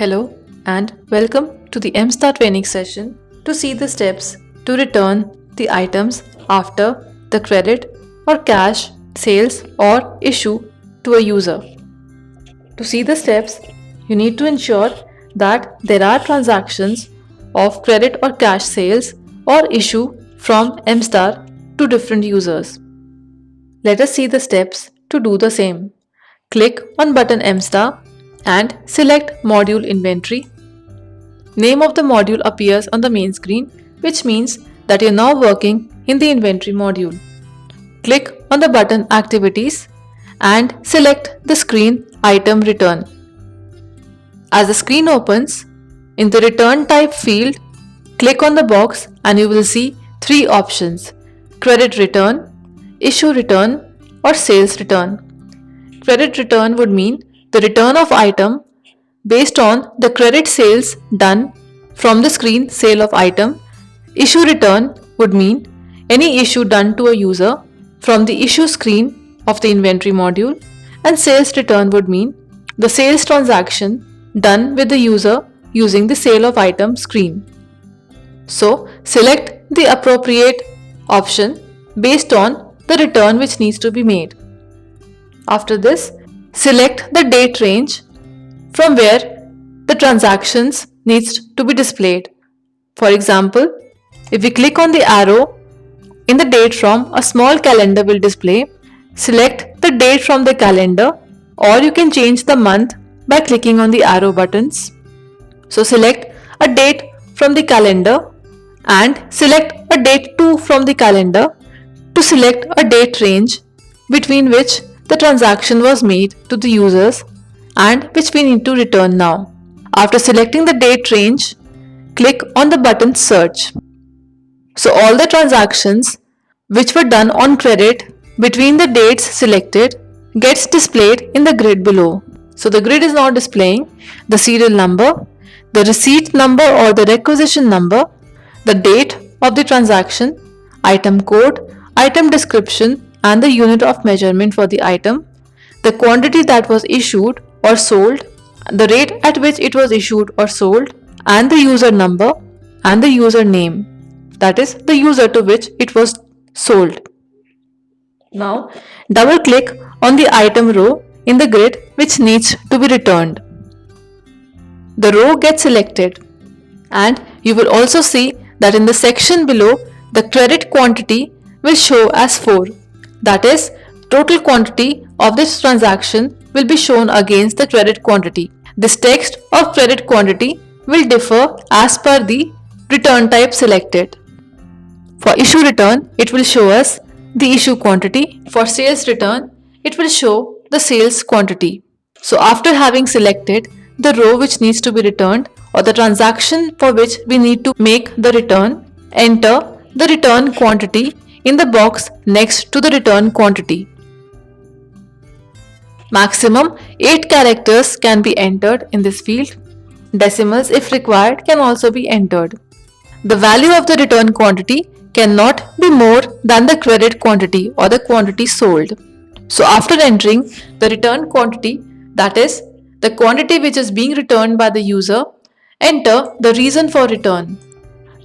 Hello and welcome to the MSTAR training session to see the steps to return the items after the credit or cash sales or issue to a user. To see the steps, you need to ensure that there are transactions of credit or cash sales or issue from MSTAR to different users. Let us see the steps to do the same. Click on button MSTAR and select Module Inventory. Name of the module appears on the main screen, which means that you're now working in the inventory module. Click on the button Activities and select the screen Item Return. As the screen opens, in the Return Type field, click on the box and you will see three options: Credit Return, Issue Return or Sales Return. Credit Return would mean the return of item based on the credit sales done from the screen sale of item. Issue return would mean any issue done to a user from the issue screen of the inventory module, and sales return would mean the sales transaction done with the user using the sale of item screen. So select the appropriate option based on the return which needs to be made. After this, select the date range from where the transactions needs to be displayed. For example, if we click on the arrow in the date from, a small calendar will display. Select the date from the calendar, or you can change the month by clicking on the arrow buttons. So select a date from the calendar and select a date to from the calendar to select a date range between which the transaction was made to the users and which we need to return now. After selecting the date range, click on the button Search. So all the transactions which were done on credit between the dates selected gets displayed in the grid below. So the grid is now displaying the serial number, the receipt number or the requisition number, the date of the transaction, item code, item description and the unit of measurement for the item, the quantity that was issued or sold, the rate at which it was issued or sold, and the user number and the user name, that is the user to which it was sold. Now double click on the item row in the grid which needs to be returned. The row gets selected and you will also see that in the section below the credit quantity will show as 4. That is, total quantity of this transaction will be shown against the credit quantity. This text of credit quantity will differ as per the return type selected. For issue return, it will show us the issue quantity. For sales return, it will show the sales quantity. So after having selected the row which needs to be returned or the transaction for which we need to make the return, enter the return quantity in the box next to the return quantity. Maximum 8 characters can be entered in this field. Decimals, if required, can also be entered. The value of the return quantity cannot be more than the credit quantity or the quantity sold. So after entering the return quantity, that is the quantity which is being returned by the user, enter the reason for return.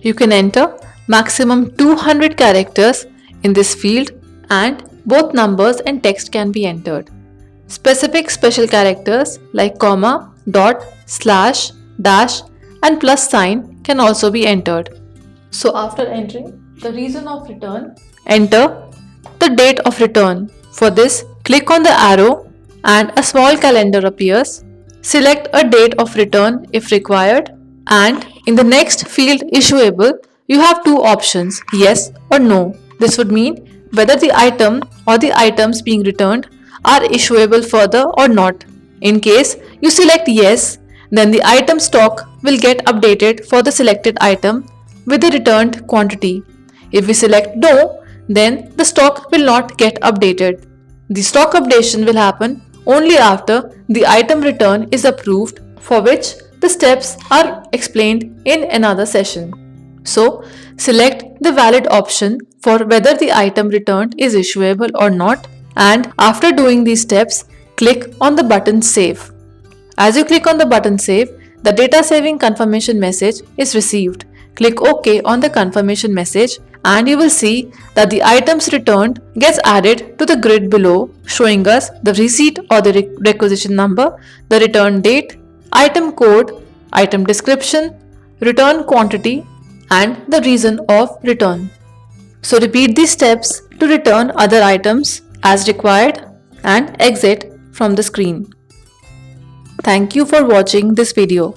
You can enter maximum 200 characters in this field and both numbers and text can be entered. Specific special characters like comma, dot, slash, dash and plus sign can also be entered. So after entering the reason of return, enter the date of return. For this, click on the arrow and a small calendar appears. Select a date of return if required, and in the next field issuable, you have two options, yes or no. This would mean whether the item or the items being returned are issuable further or not. In case you select yes, then the item stock will get updated for the selected item with the returned quantity. If we select no, then the stock will not get updated. The stock updation will happen only after the item return is approved, for which the steps are explained in another session. So select the valid option for whether the item returned is issuable or not, and after doing these steps, click on the button Save. As you click on the button Save, the data saving confirmation message is received. Click OK on the confirmation message and you will see that the items returned gets added to the grid below, showing us the receipt or the requisition number, the return date, item code, item description, return quantity, and the reason of return. So repeat these steps to return other items as required and exit from the screen. Thank you for watching this video.